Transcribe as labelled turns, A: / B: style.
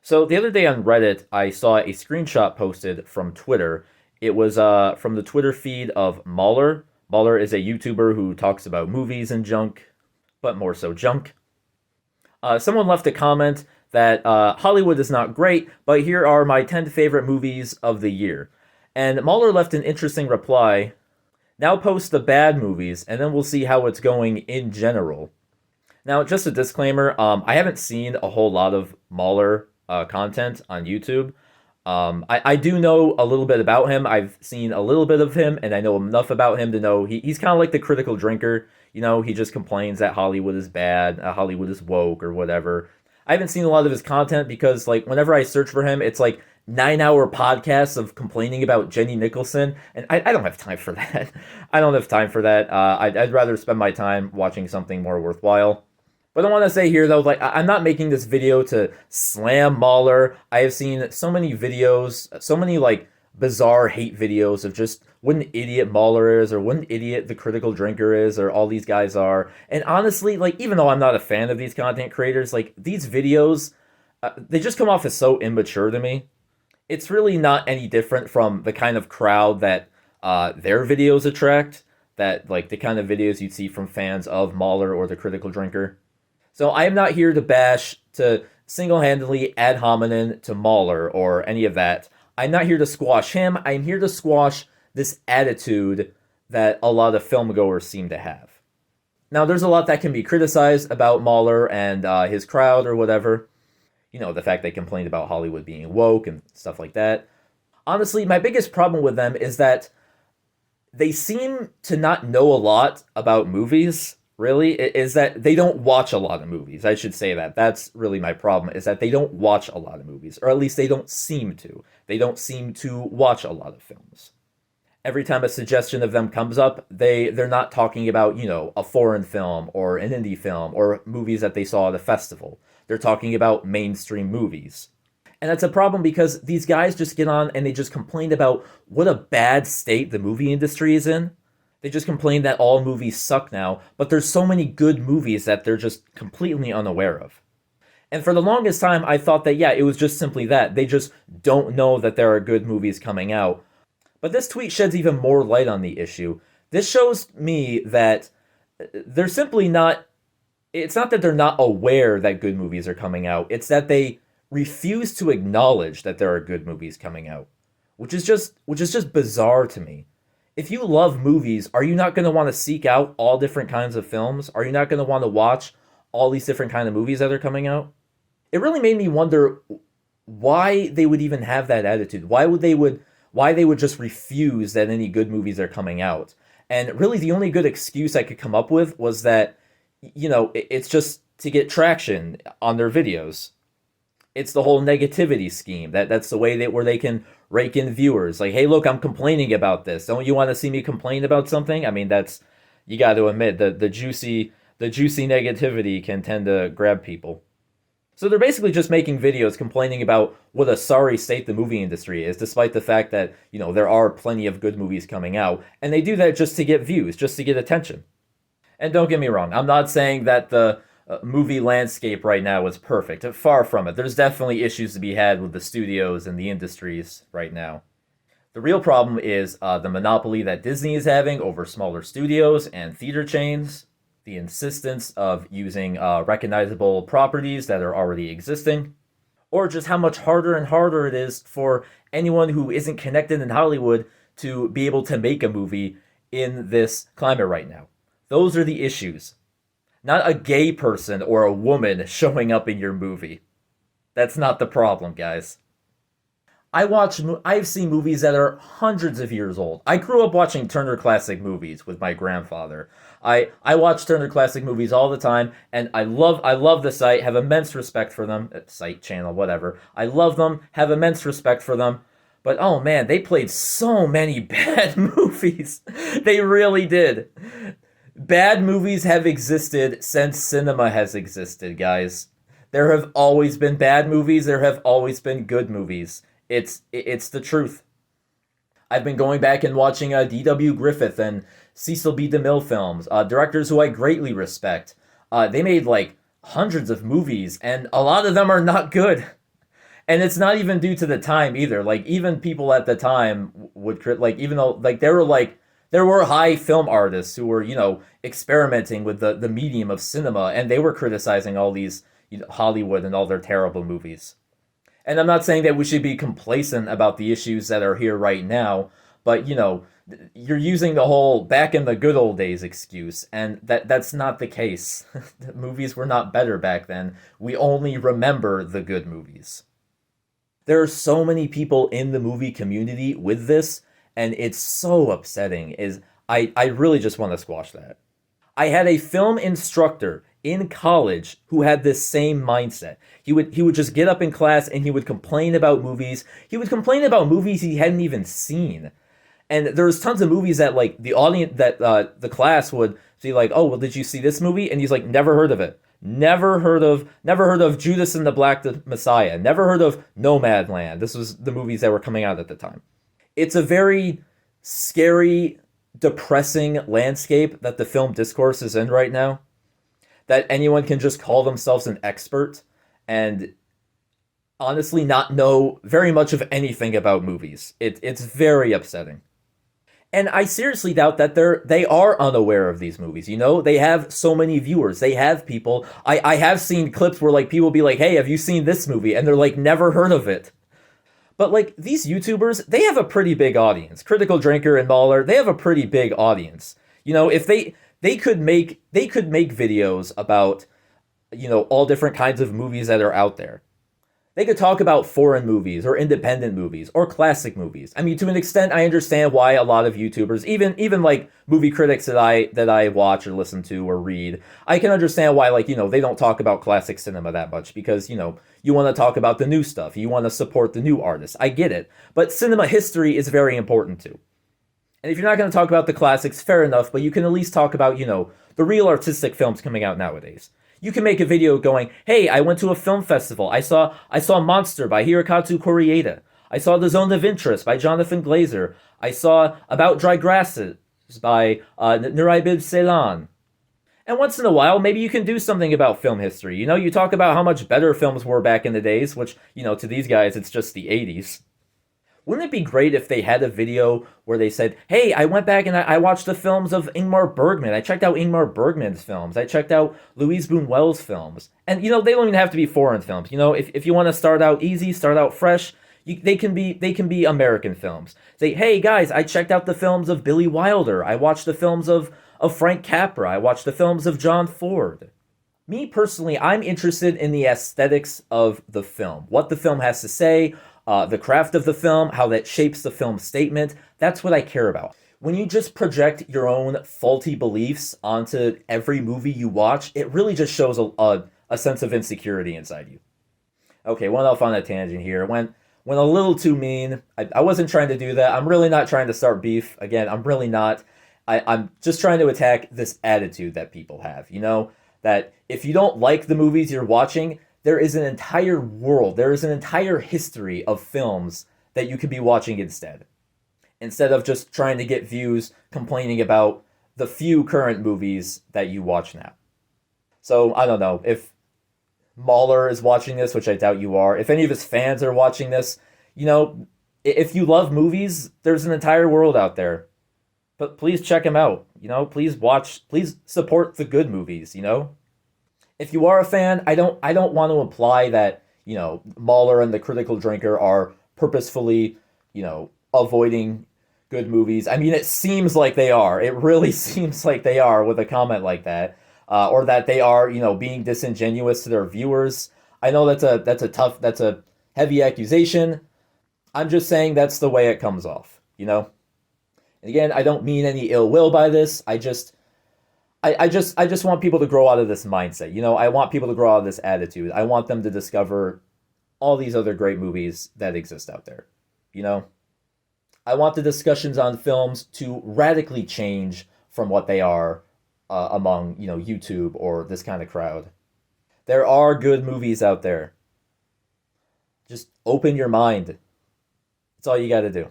A: So the other day on Reddit, I saw a screenshot posted from Twitter. It was from the Twitter feed of Mahler. Mahler is a YouTuber who talks about movies and junk, but more so junk. Someone left a comment that Hollywood is not great, but here are my 10 favorite movies of the year. And Mahler left an interesting reply. Now post the bad movies, and then we'll see how it's going in general. Now, just a disclaimer, I haven't seen a whole lot of Mahler content on YouTube. I do know a little bit about him. I've seen a little bit of him, and I know enough about him to know he's kind of like the critical drinker. You know, he just complains that Hollywood is bad, Hollywood is woke, or whatever. I haven't seen a lot of his content because, like, whenever I search for him, it's like 9 hour podcasts of complaining about Jenny Nicholson, and I don't have time for that. I don't have time for that. I'd rather spend my time watching something more worthwhile. But I want to say here, though, like, I'm not making this video to slam Mahler. I have seen so many videos, so many, like, bizarre hate videos of just what an idiot Mahler is, or what an idiot the critical drinker is, or all these guys are. And honestly, like, even though I'm not a fan of these content creators, like, these videos, they just come off as so immature to me. It's really not any different from the kind of crowd that their videos attract, that, like, the kind of videos you'd see from fans of Mahler or the critical drinker. So I am not here to bash, to single-handedly ad hominem to Mahler or any of that. I'm not here to squash him. I'm here to squash this attitude that a lot of filmgoers seem to have. Now, there's a lot that can be criticized about Mahler and his crowd or whatever. You know, the fact they complained about Hollywood being woke and stuff like that. Honestly, my biggest problem with them is that they seem to not know a lot about movies. Really, is that they don't watch a lot of movies. I should say that. That's really my problem, is that they don't watch a lot of movies, or at least they don't seem to. They don't seem to watch a lot of films. Every time a suggestion of them comes up, they're not talking about, you know, a foreign film or an indie film or movies that they saw at a festival. They're talking about mainstream movies. And that's a problem because these guys just get on and they just complain about what a bad state the movie industry is in. They just complain that all movies suck now, but there's so many good movies that they're just completely unaware of. And for the longest time, I thought that, yeah, it was just simply that. They just don't know that there are good movies coming out. But this tweet sheds even more light on the issue. This shows me that they're simply not, it's not that they're not aware that good movies are coming out, it's that they refuse to acknowledge that there are good movies coming out, which is just bizarre to me. If you love movies, are you not going to want to seek out all different kinds of films? Are you not going to want to watch all these different kind of movies that are coming out? It really made me wonder why they would even have that attitude. Why they would just refuse that any good movies are coming out. And really the only good excuse I could come up with was that, you know, it's just to get traction on their videos. It's the whole negativity scheme. That's the way where they can rake in viewers. Like, hey, look, I'm complaining about this. Don't you want to see me complain about something? I mean, that's, you got to admit, the juicy negativity can tend to grab people. So they're basically just making videos complaining about what a sorry state the movie industry is, despite the fact that, you know, there are plenty of good movies coming out. And they do that just to get views, just to get attention. And don't get me wrong, I'm not saying that the movie landscape right now is perfect. Far from it. There's definitely issues to be had with the studios and the industries right now. The real problem is the monopoly that Disney is having over smaller studios and theater chains, the insistence of using recognizable properties that are already existing, or just how much harder and harder it is for anyone who isn't connected in Hollywood to be able to make a movie in this climate right now. Those are the issues. Not a gay person or a woman showing up in your movie. That's not the problem, guys. I've seen movies that are hundreds of years old. I grew up watching Turner Classic Movies with my grandfather. I watch Turner Classic Movies all the time, and I love the site, have immense respect for them. Site, channel, whatever. I love them, have immense respect for them. But oh man, they played so many bad movies. They really did. Bad movies have existed since cinema has existed, guys. There have always been bad movies, there have always been good movies. It's the truth. I've been going back and watching D.W. Griffith and Cecil B. DeMille films, directors who I greatly respect. They made like hundreds of movies, and a lot of them are not good. And it's not even due to the time either. Like even people at the time would like even though like there were high film artists who were experimenting with the medium of cinema, and they were criticizing all these Hollywood and all their terrible movies. And I'm not saying that we should be complacent about the issues that are here right now, but you're using the whole back in the good old days excuse, and that's not the case. The movies were not better back then. We only remember the good movies. There are so many people in the movie community with this, and it's so upsetting. Is I really just want to squash that. I had a film instructor in college who had this same mindset. He would just get up in class and he would complain about movies. He would complain about movies he hadn't even seen. And there's tons of movies that like the audience that the class would see like, "Oh, well, did you see this movie?" And he's like, "Never heard of it. Never heard of Judas and the Black Messiah. Never heard of Nomadland." This was the movies that were coming out at the time. It's a very scary, depressing landscape that the film discourse is in right now. That anyone can just call themselves an expert and honestly not know very much of anything about movies. It's very upsetting. And I seriously doubt that they are unaware of these movies. They have so many viewers. They have people. I have seen clips where like people be like, "Hey, have you seen this movie?" And they're like, "Never heard of it." But like these YouTubers, they have a pretty big audience. Critical Drinker and Mauler, they have a pretty big audience. If they could make videos about all different kinds of movies that are out there. They could talk about foreign movies or independent movies or classic movies. I mean, to an extent, I understand why a lot of YouTubers, even like movie critics that I watch or listen to or read, I can understand why like they don't talk about classic cinema that much because you want to talk about the new stuff, you want to support the new artists. I get it, but cinema history is very important too. And if you're not going to talk about the classics, fair enough, but you can at least talk about the real artistic films coming out nowadays. You can make a video going, "Hey, I went to a film festival. I saw Monster by Hirokazu Koreeda. I saw The Zone of Interest by Jonathan Glazer. I saw About Dry Grasses by Nuraibib Ceylan." And once in a while, maybe you can do something about film history. You talk about how much better films were back in the days, which, to these guys, it's just the 80s. Wouldn't it be great if they had a video where they said, "Hey, I went back and I watched the films of Ingmar Bergman. I checked out Ingmar Bergman's films. I checked out Louise Buñuel's films." And, they don't even have to be foreign films. If you want to start out easy, start out fresh, they can be American films. Say, "Hey, guys, I checked out the films of Billy Wilder. I watched the films of Frank Capra. I watched the films of John Ford." Me personally, I'm interested in the aesthetics of the film, what the film has to say, the craft of the film, how that shapes the film statement. That's what I care about. When you just project your own faulty beliefs onto every movie you watch, it really just shows a sense of insecurity inside you. Okay, went off on a tangent here. Went a little too mean. I wasn't trying to do that. I'm really not trying to start beef. Again, I'm really not. I'm just trying to attack this attitude that people have. That if you don't like the movies you're watching, there is an entire world, there is an entire history of films that you could be watching instead of just trying to get views complaining about the few current movies that you watch now. So I don't know if Mahler is watching this, which I doubt you are. If any of his fans are watching this, if you love movies, there's an entire world out there. But please check him out. Please support the good movies. If you are a fan, I don't want to imply that, Mahler and the Critical Drinker are purposefully, avoiding good movies. I mean, it seems like they are. It really seems like they are with a comment like that. Or that they are, being disingenuous to their viewers. I know that's a heavy accusation. I'm just saying that's the way it comes off. And again, I don't mean any ill will by this. I just want people to grow out of this mindset. I want people to grow out of this attitude. I want them to discover all these other great movies that exist out there. I want the discussions on films to radically change from what they are among, YouTube or this kind of crowd. There are good movies out there. Just open your mind. That's all you got to do.